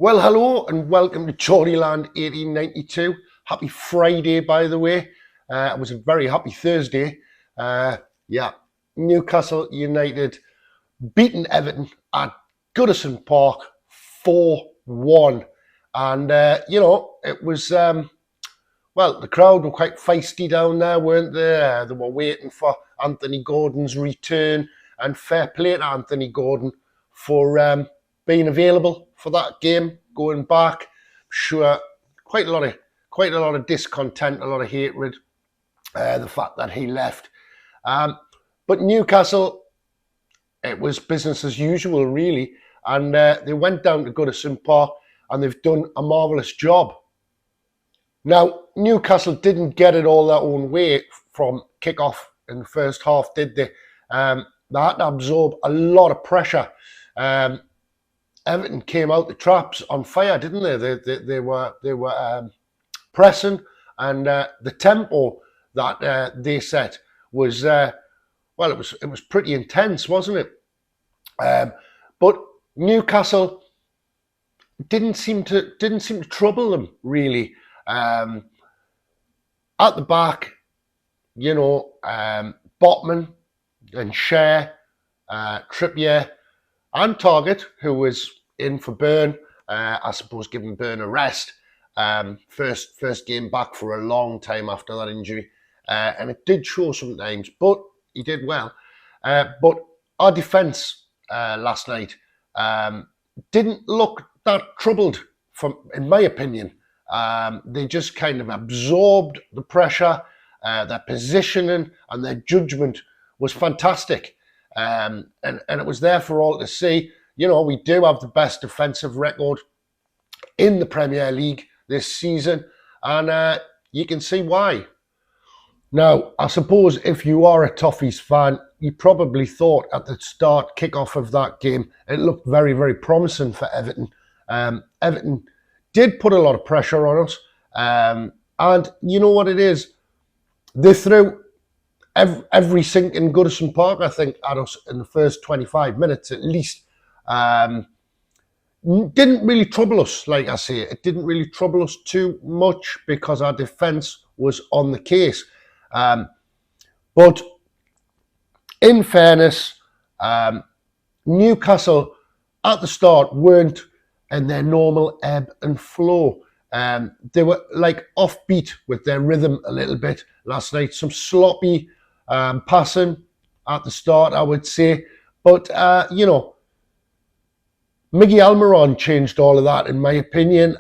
Well, hello and welcome to Geordieland 1892. Happy Friday, by the way. It was a very happy Thursday. Yeah, Newcastle United beaten Everton at Goodison Park 4-1. And, it was, well, the crowd were quite feisty down there, weren't they? They were waiting for Anthony Gordon's return, and fair play to Anthony Gordon for being available for that game, going back. Sure, quite a lot of discontent, a lot of hatred, the fact that he left. But Newcastle, it was business as usual, really, and they went down to Goodison Park, and they've done a marvellous job. Now, Newcastle didn't get it all their own way from kick-off in the first half, did they? They had to absorb a lot of pressure. Everton came out the traps on fire, didn't they? They were pressing, and the tempo that they set was it was pretty intense, wasn't it? But Newcastle didn't seem to trouble them really. At the back, Botman and Cher, Trippier, and Target, who was in for Burn, I suppose giving Burn a rest. First game back for a long time after that injury. And it did show sometimes, but he did well. But our defence last night didn't look that troubled, in my opinion. They just kind of absorbed the pressure. Their positioning and their judgment was fantastic. And it was there for all to see. We do have the best defensive record in the Premier League this season, and you can see why. Now, I suppose if you are a Toffees fan, you probably thought at the start kick-off of that game, it looked very, very promising for Everton. Everton did put a lot of pressure on us, and you know what it is? They threw every sink in Goodison Park, I think, at us in the first 25 minutes at least. Didn't really trouble us, like I say. It didn't really trouble us too much because our defence was on the case. But in fairness, Newcastle at the start weren't in their normal ebb and flow. They were like offbeat with their rhythm a little bit last night. Some sloppy passing at the start, I would say. But, Miggy Almiron changed all of that, in my opinion.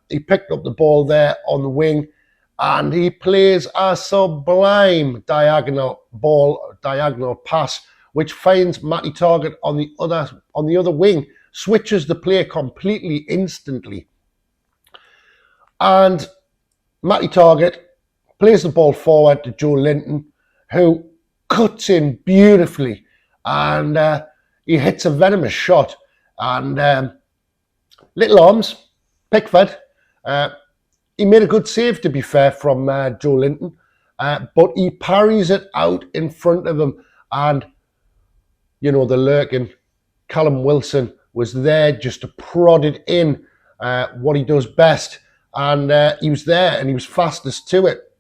He picked up the ball there on the wing, and he plays a sublime diagonal pass, which finds Matty Target on the other wing, switches the play completely instantly. And Matty Target plays the ball forward to Joe Linton, who cuts in beautifully, and he hits a venomous shot. And little arms, Pickford, he made a good save, to be fair, from Joe Linton, but he parries it out in front of him, and the lurking Callum Wilson was there just to prod it in, what he does best, and he was there and he was fastest to it.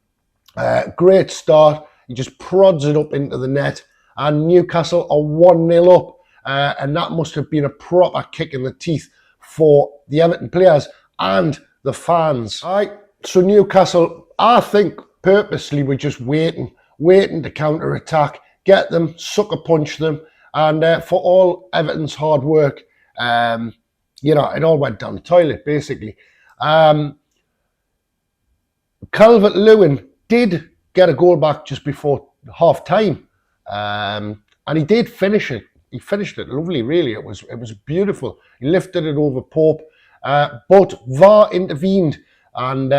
Great start. He just prods it up into the net, and Newcastle are 1-0 up. And that must have been a proper kick in the teeth for the Everton players and the fans. All right, so Newcastle, I think, purposely were just waiting to counter-attack, get them, sucker punch them, and for all Everton's hard work, it all went down the toilet, basically. Calvert-Lewin did get a goal back just before half-time, and he did finish it. He finished it lovely, really. It was beautiful. He lifted it over Pope, but VAR intervened, and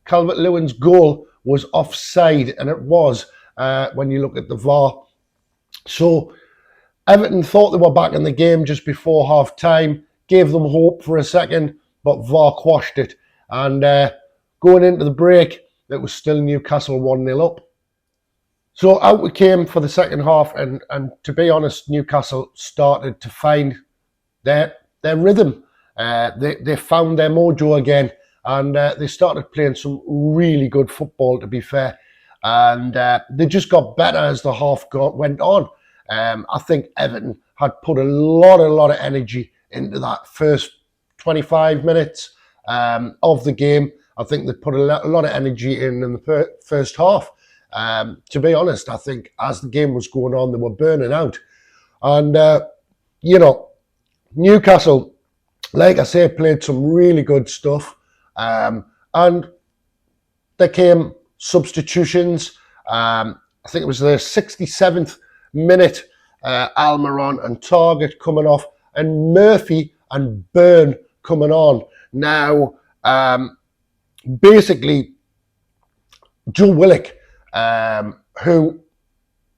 Calvert-Lewin's goal was offside, and it was when you look at the VAR. So Everton thought they were back in the game just before half-time, gave them hope for a second, but VAR quashed it. And going into the break, it was still Newcastle 1-0 up. So out we came for the second half, and to be honest, Newcastle started to find their rhythm. They found their mojo again, and they started playing some really good football, to be fair. And they just got better as the went on. I think Everton had put a lot of energy into that first 25 minutes of the game. I think they put a lot of energy in the first half. To be honest, I think as the game was going on, they were burning out. And, Newcastle, like I say, played some really good stuff. And there came substitutions. I think it was the 67th minute, Almiron and Target coming off, and Murphy and Byrne coming on. Now, basically, Joe Willock, who,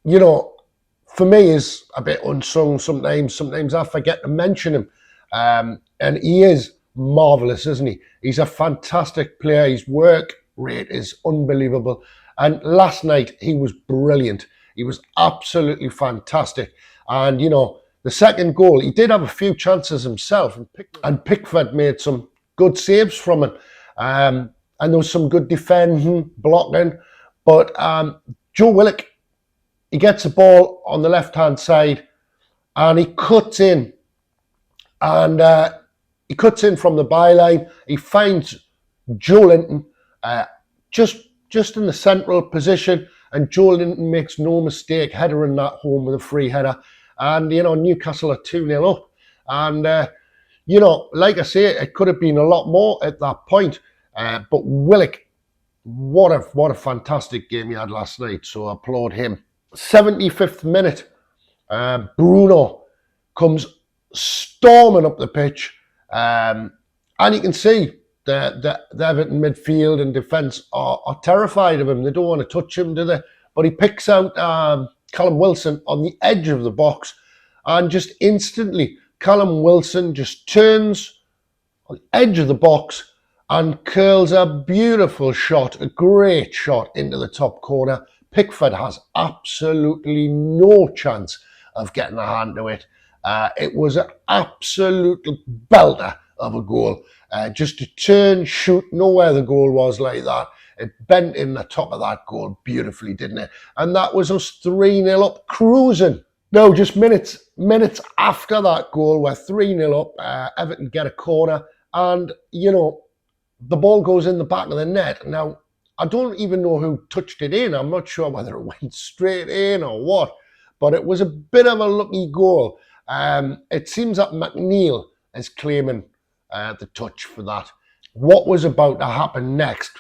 for me is a bit unsung sometimes. Sometimes I forget to mention him. And he is marvellous, isn't he? He's a fantastic player. His work rate is unbelievable. And last night, he was brilliant. He was absolutely fantastic. And, the second goal, he did have a few chances himself. And Pickford made some good saves from him. And there was some good defending, blocking. But Joe Willock, he gets the ball on the left-hand side and he cuts in. And he cuts in from the byline. He finds Geordieland just in the central position. And Geordieland makes no mistake, headering that home with a free header. And, Newcastle are 2-0 up. And, like I say, it could have been a lot more at that point. But Willock, what a fantastic game he had last night. So I applaud him. 75th minute, Bruno comes storming up the pitch. And you can see the Everton midfield and defence are terrified of him. They don't want to touch him, do they? But he picks out Callum Wilson on the edge of the box, and just instantly Callum Wilson just turns on the edge of the box and curls a beautiful shot, a great shot into the top corner. Pickford has absolutely no chance of getting a hand to it. It was an absolute belter of a goal. Just to turn, shoot, know where the goal was like that. It bent in the top of that goal beautifully, didn't it? And that was us 3-0 up, cruising. No, just minutes after that goal, we're 3-0 up. Everton get a corner, and, the ball goes in the back of the net. Now, I don't even know who touched it in. I'm not sure whether it went straight in or what, but it was a bit of a lucky goal. It seems that McNeil is claiming the touch for that. What was about to happen next?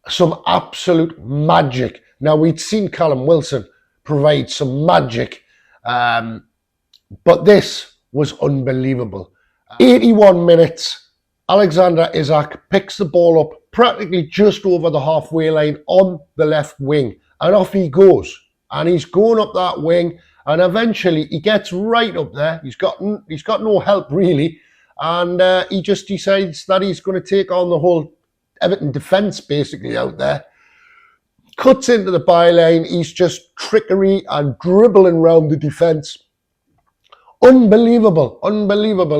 Some absolute magic. Now, we'd seen Callum Wilson provide some magic, but this was unbelievable. 81 minutes, Alexander Isak picks the ball up practically just over the halfway line on the left wing, and off he goes. And he's going up that wing, and eventually he gets right up there. He's got no help really, and he just decides that he's going to take on the whole Everton defence basically out there. Cuts into the byline. He's just trickery and dribbling around the defence. Unbelievable.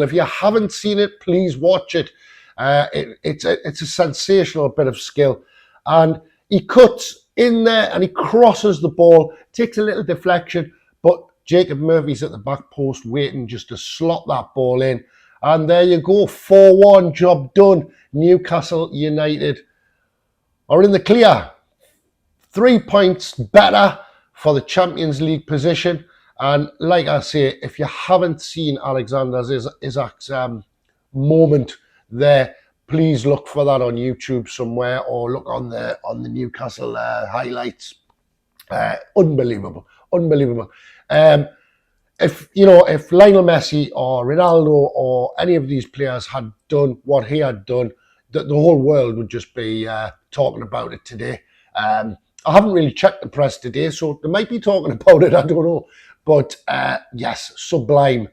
If you haven't seen it, please watch it. It's a sensational bit of skill. And he cuts in there and he crosses the ball, takes a little deflection, but Jacob Murphy's at the back post waiting just to slot that ball in. And there you go, 4-1, job done. Newcastle United are in the clear. 3 points better for the Champions League position. And like I say, if you haven't seen Alexander Isak's moment there, please look for that on YouTube somewhere, or look on the Newcastle highlights. Unbelievable. If Lionel Messi or Ronaldo or any of these players had done what he had done, the whole world would just be talking about it today. I haven't really checked the press today, so they might be talking about it, I don't know. But yes, sublime.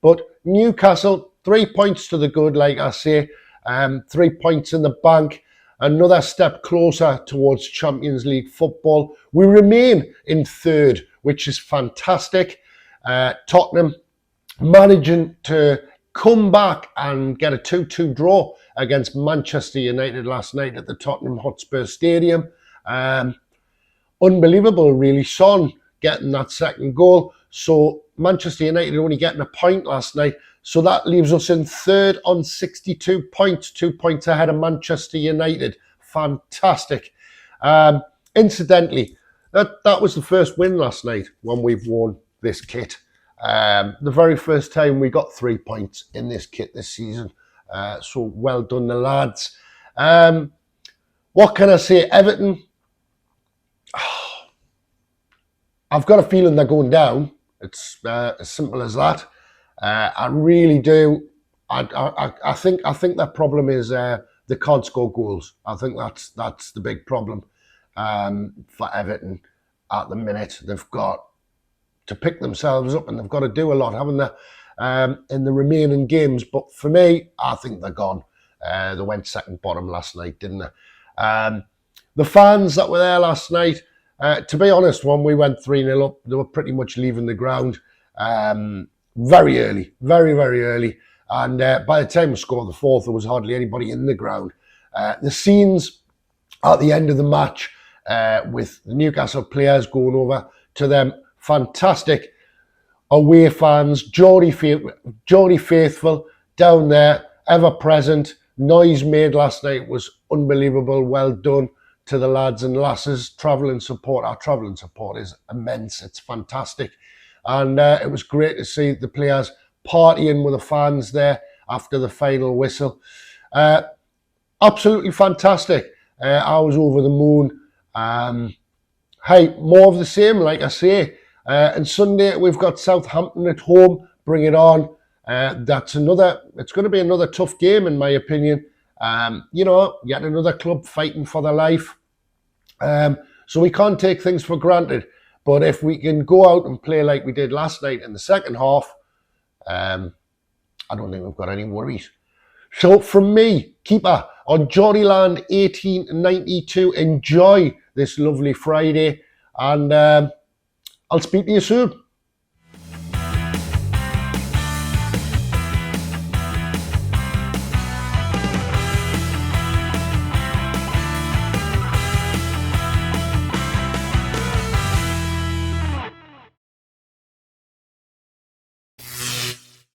But Newcastle, 3 points to the good, like I say. 3 points in the bank. Another step closer towards Champions League football. We remain in third, which is fantastic. Tottenham managing to come back and get a 2-2 draw against Manchester United last night at the Tottenham Hotspur Stadium. Unbelievable, really. Son getting that second goal. So Manchester United only getting a point last night. So that leaves us in third on 62 points, 2 points ahead of Manchester United. Fantastic. Incidentally, that was the first win last night when we've worn this kit. The very first time we got 3 points in this kit this season. So well done, the lads. What can I say? Everton, I've got a feeling they're going down. It's as simple as that. I really do. I think their problem is they can't score goals. I think that's the big problem for Everton at the minute. They've got to pick themselves up and they've got to do a lot, haven't they, in the remaining games. But for me, I think they're gone. They went second bottom last night, didn't they? The fans that were there last night, to be honest, when we went 3-0 up, they were pretty much leaving the ground very early, very, very early. And by the time we scored the fourth, there was hardly anybody in the ground. The scenes at the end of the match with the Newcastle players going over to them, fantastic away fans, Geordie faithful down there, ever present. Noise made last night was unbelievable. Well done to the lads and lasses. Travelling support, our travelling support is immense. It's fantastic. And it was great to see the players partying with the fans there after the final whistle. Absolutely fantastic. I was over the moon. Hey, more of the same, like I say. And Sunday, we've got Southampton at home. Bring it on. It's going to be another tough game, in my opinion. Yet another club fighting for their life. So we can't take things for granted. But if we can go out and play like we did last night in the second half, I don't think we've got any worries. So from me, keeper on Geordieland 1892, enjoy this lovely Friday. And I'll speak to you soon.